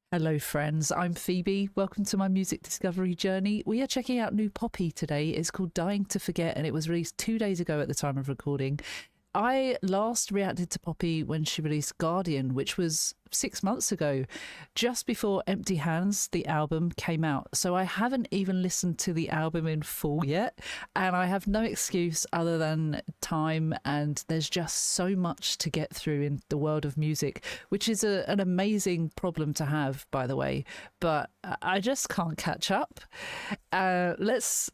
Hello, friends. I'm Phoebe. Welcome to my music discovery journey. We are checking out new Poppy today. It's called Dying to Forget, and it was released 2 days ago at the time of recording. I last reacted to Poppy when she released Guardian, which was 6 months ago, just before Empty Hands, the album, came out. So I haven't even listened to the album in full yet, and I have no excuse other than time, and there's just so much to get through in the world of music, which is an amazing problem to have, by the way, but I just can't catch up. Let's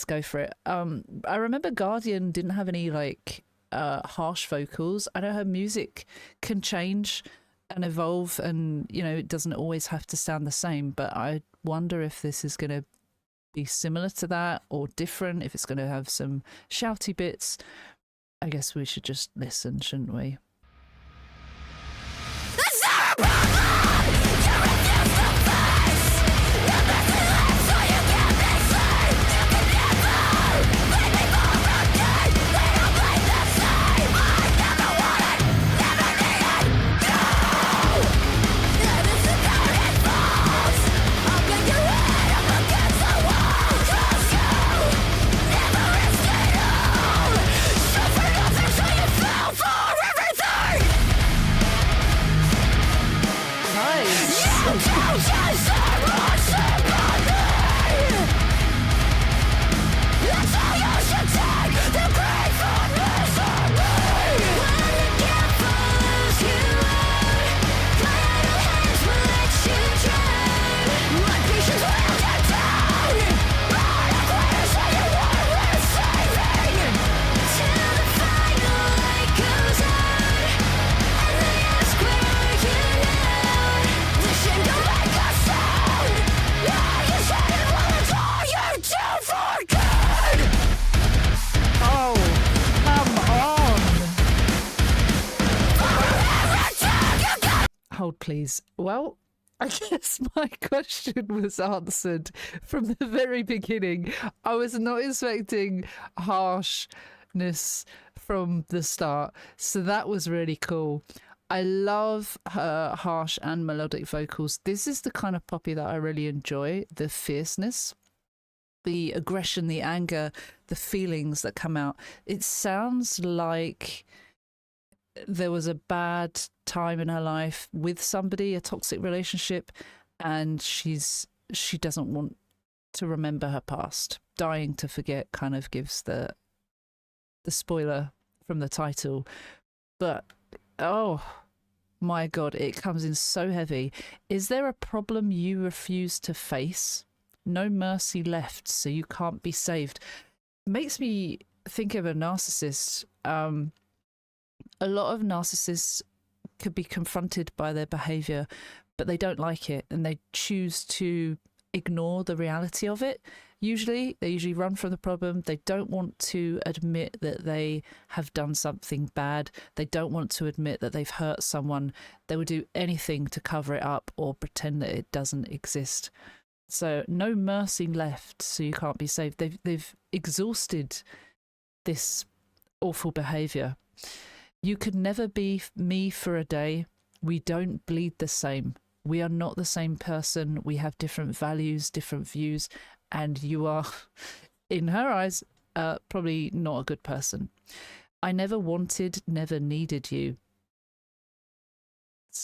go for it. I remember Guardian didn't have any harsh vocals. I know her music can change and evolve, and it doesn't always have to sound the same, but I wonder if this is going to be similar to that or different, if it's going to have some shouty bits. I guess we should just listen, shouldn't we? Hold, please. Well, I guess my question was answered from the very beginning. I was not expecting harshness from the start, so that was really cool. I love her harsh and melodic vocals. This is the kind of Poppy that I really enjoy. The fierceness, the aggression, the anger, the feelings that come out. It sounds like there was a bad time in her life with somebody, a toxic relationship, and she doesn't want to remember her past. Dying to Forget kind of gives the spoiler from the title, but oh my god, it comes in so heavy. Is there a problem you refuse to face? No mercy left, so you can't be saved. Makes me think of a narcissist. A lot of narcissists could be confronted by their behavior, but they don't like it and they choose to ignore the reality of it. They usually run from the problem. They don't want to admit that they have done something bad. They don't want to admit that they've hurt someone. They will do anything to cover it up or pretend that it doesn't exist. So no mercy left, so you can't be saved. They've exhausted this awful behavior. You could never be me for a day. We don't bleed the same. We are not the same person. We have different values, different views, and you are, in her eyes, probably not a good person. I never wanted, never needed you.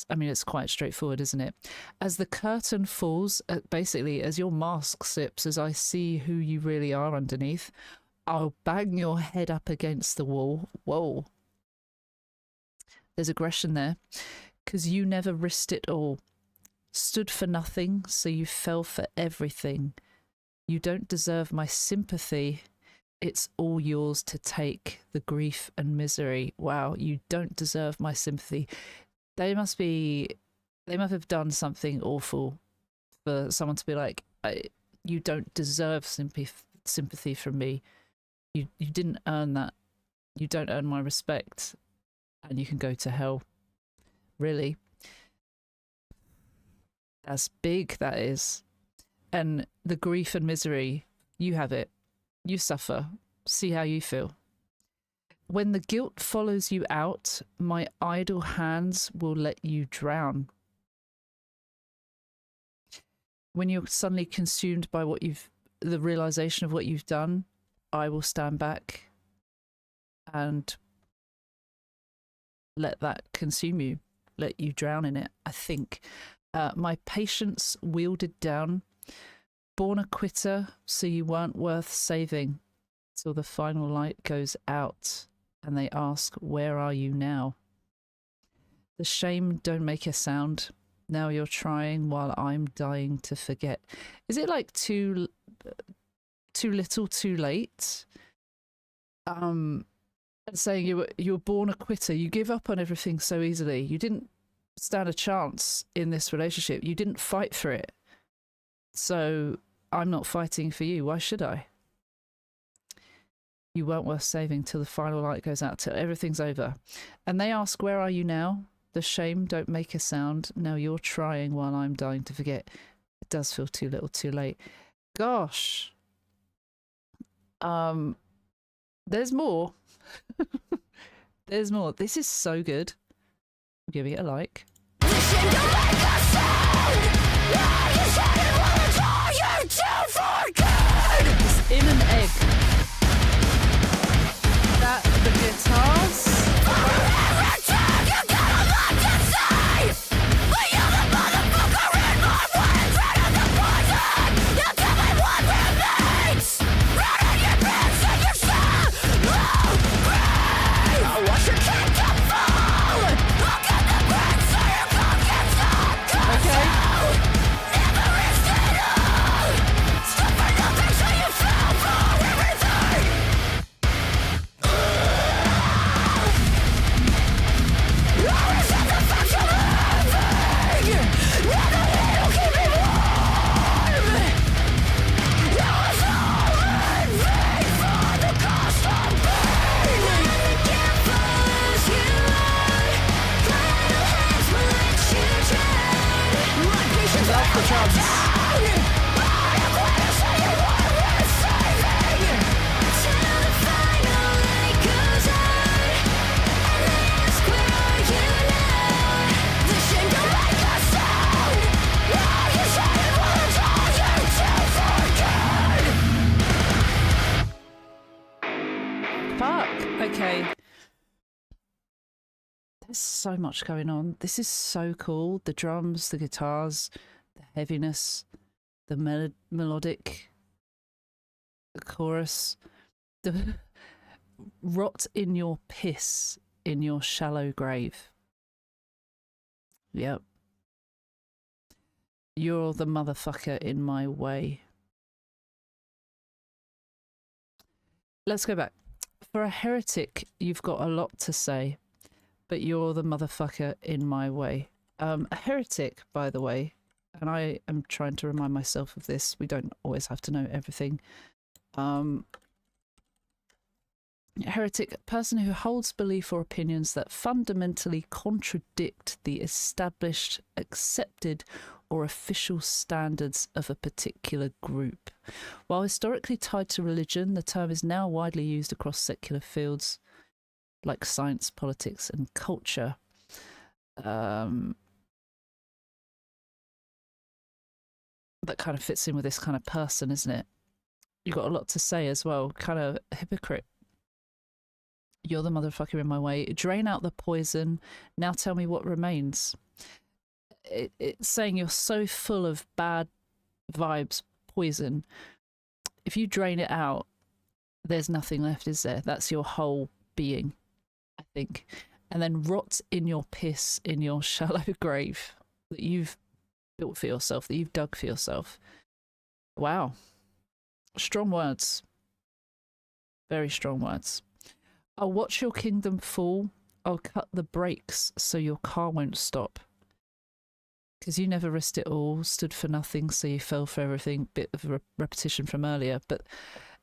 It's quite straightforward, isn't it? As the curtain falls, basically, as your mask slips, as I see who you really are underneath, I'll bang your head up against the wall. Whoa. There's aggression there, because you never risked it all. Stood for nothing, so you fell for everything. You don't deserve my sympathy. It's all yours to take, the grief and misery. Wow, you don't deserve my sympathy. They must have done something awful for someone to be like, you don't deserve sympathy from me. You didn't earn that. You don't earn my respect. And you can go to hell. Really? That's big, that is. And the grief and misery, you have it. You suffer. See how you feel. When the guilt follows you out, my idle hands will let you drown. when you're suddenly consumed by the realization of what you've done, I will stand back and let that consume you, let you drown in it, I think. My patience wielded down, born a quitter, so you weren't worth saving, till the final light goes out and they ask, where are you now? The shame don't make a sound. Now you're trying while I'm dying to forget. Is it like too little, too late? Saying you were born a quitter. You give up on everything so easily. You didn't stand a chance in this relationship. You didn't fight for it. So I'm not fighting for you. Why should I? You weren't worth saving till the final light goes out, till everything's over. And they ask, where are you now? The shame don't make a sound. Now you're trying while I'm dying to forget. It does feel too little, too late. Gosh. There's more. There's more. This is so good. I'm giving it a like. It's in an egg. That, the guitars. Okay. There's so much going on. This is so cool. The drums, the guitars, the heaviness, the melodic, the chorus, the rot in your piss in your shallow grave. Yep. You're the motherfucker in my way. Let's go back. For a heretic, you've got a lot to say, but you're the motherfucker in my way. A heretic, by the way, and I am trying to remind myself of this, we don't always have to know everything. Heretic, a person who holds belief or opinions that fundamentally contradict the established, accepted, or official standards of a particular group. While historically tied to religion, the term is now widely used across secular fields like science, politics, and culture. That kind of fits in with this kind of person, isn't it? You've got a lot to say as well. Kind of a hypocrite. You're the motherfucker in my way. Drain out the poison. Now tell me what remains. It's saying you're so full of bad vibes, poison. If you drain it out, there's nothing left, is there? That's your whole being, I think. And then rot in your piss in your shallow grave that you've built for yourself, that you've dug for yourself. Wow. Strong words. Very strong words. I'll watch your kingdom fall. I'll cut the brakes so your car won't stop. Because you never risked it all, stood for nothing, so you fell for everything. Bit of a repetition from earlier, but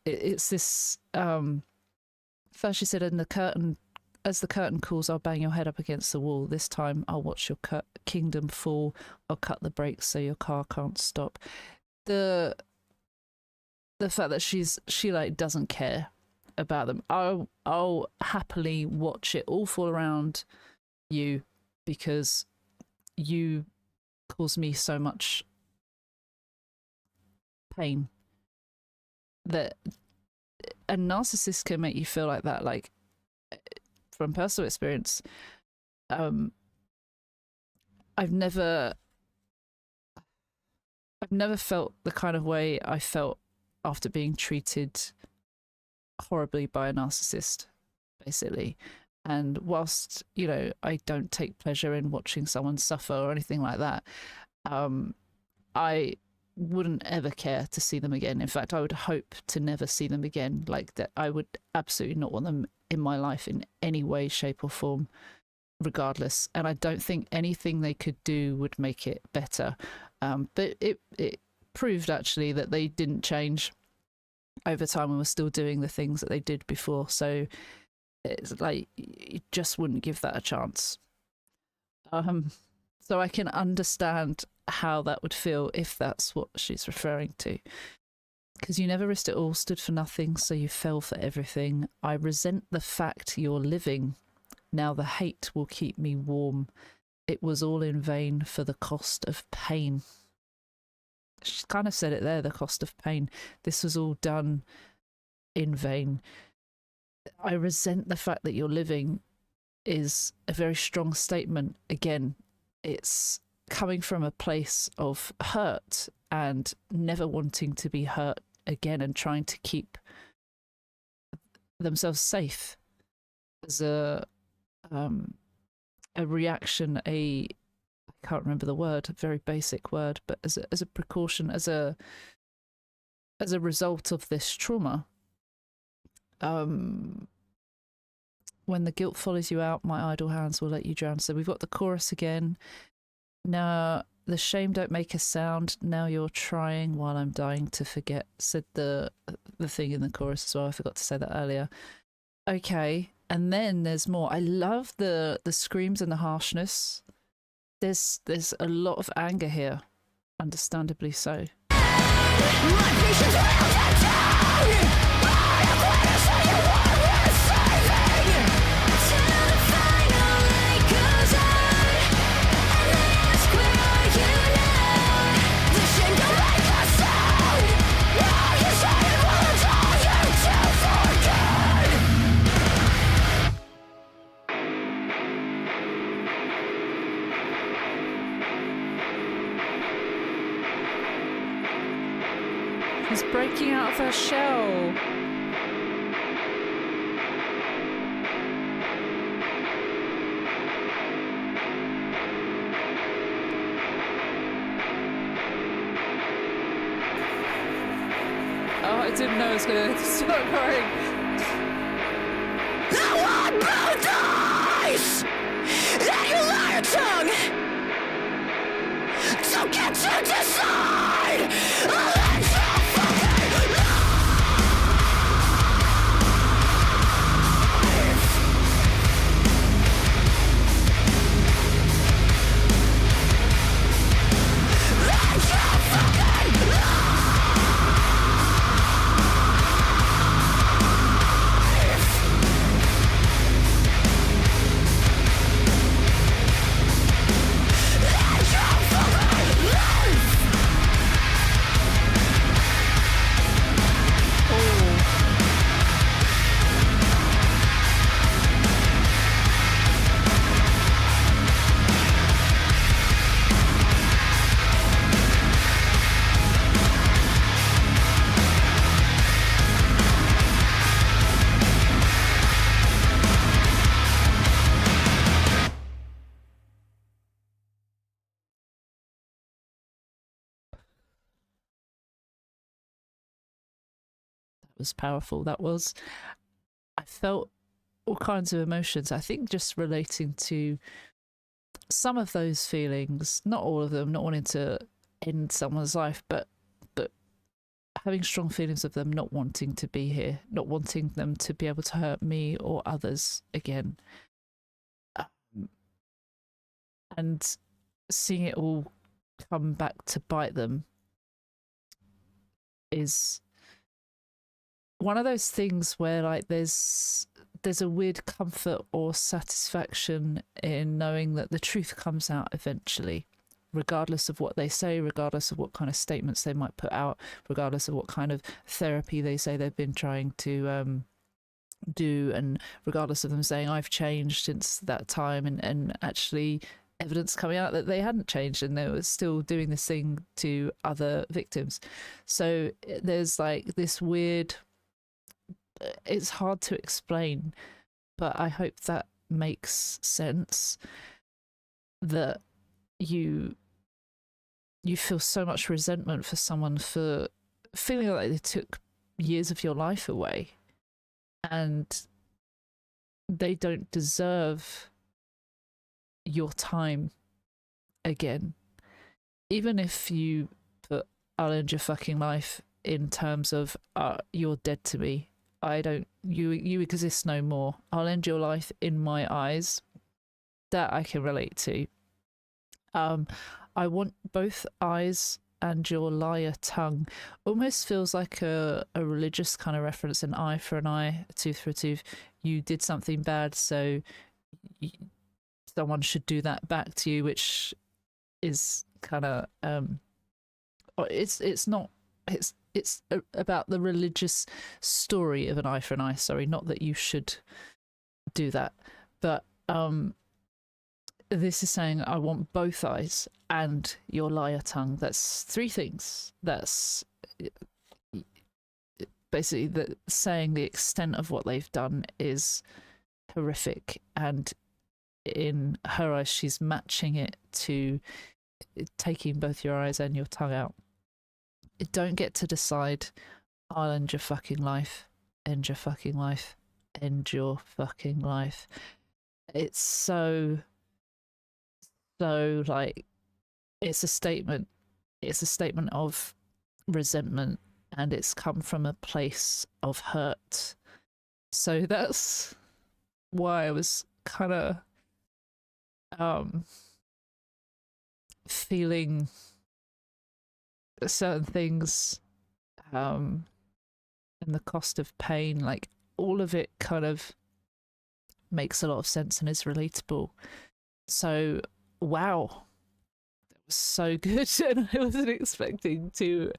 it's this. First, she said, "In the curtain, as the curtain calls, I'll bang your head up against the wall. This time, I'll watch your kingdom fall. I'll cut the brakes so your car can't stop." The fact that she like doesn't care about them. I'll happily watch it all fall around you because you cause me so much pain. That a narcissist can make you feel like that. Like, from personal experience, I've never felt the kind of way I felt after being treated horribly by a narcissist, basically. And whilst, you know, I don't take pleasure in watching someone suffer or anything like that, I wouldn't ever care to see them again. In fact, I would hope to never see them again. Like, that I would absolutely not want them in my life in any way, shape or form, regardless. And I don't think anything they could do would make it better. But it proved actually that they didn't change over time and were still doing the things that they did before. So it's like, you just wouldn't give that a chance. So I can understand how that would feel if that's what she's referring to. Because you never risked it all, stood for nothing, so you fell for everything. I resent the fact you're living. Now the hate will keep me warm. It was all in vain for the cost of pain. She kind of said it there, the cost of pain. This was all done in vain. I resent the fact that you're living is a very strong statement. Again, it's coming from a place of hurt and never wanting to be hurt again and trying to keep themselves safe as a reaction, I can't remember the word, a very basic word, but as a precaution, as a result of this trauma. When the guilt follows you out, my idle hands will let you drown. So we've got the chorus again. Now the shame don't make a sound. Now you're trying while I'm dying to forget. Said the thing in the chorus as well. I forgot to say that earlier. Okay, and then there's more. I love the screams and the harshness. There's a lot of anger here, understandably so. She's breaking out of her shell. Oh, I didn't know I was going to start crying. I want both eyes! Then you lie your tongue! Don't get to decide! I'll let you fucking life! Let you fucking life! Was powerful. That was, I felt all kinds of emotions. I think just relating to some of those feelings, not all of them, not wanting to end someone's life, but having strong feelings of them not wanting to be here, not wanting them to be able to hurt me or others again, and seeing it all come back to bite them is one of those things where, like, there's a weird comfort or satisfaction in knowing that the truth comes out eventually, regardless of what they say, regardless of what kind of statements they might put out, regardless of what kind of therapy they say they've been trying to do, and regardless of them saying I've changed since that time, and actually evidence coming out that they hadn't changed and they were still doing this thing to other victims. So there's like this weird, it's hard to explain, but I hope that makes sense, that you feel so much resentment for someone for feeling like they took years of your life away, and they don't deserve your time again. Even if you put I'll end your fucking life in terms of you're dead to me, I don't, you exist no more, I'll end your life in my eyes, that I can relate to. I want both eyes and your liar tongue. Almost feels like a religious kind of reference, an eye for an eye, a tooth for a tooth. You did something bad, so someone should do that back to you, which is kind of it's not, it's about the religious story of an eye for an eye. Sorry, not that you should do that, but this is saying I want both eyes and your liar tongue. That's three things. That's basically saying the extent of what they've done is horrific, and in her eyes she's matching it to taking both your eyes and your tongue out. You don't get to decide I'll end your fucking life, end your fucking life, end your fucking life. It's so like, it's a statement of resentment, and it's come from a place of hurt. So that's why I was kind of feeling certain things, and the cost of pain, like all of it kind of makes a lot of sense and is relatable. So wow, that was so good, and I wasn't expecting to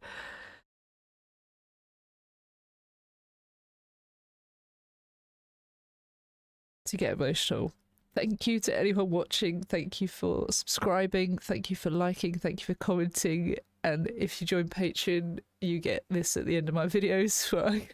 get emotional. Thank you to anyone watching. Thank you for subscribing. Thank you for liking. Thank you for commenting. And if you join Patreon, you get this at the end of my videos where I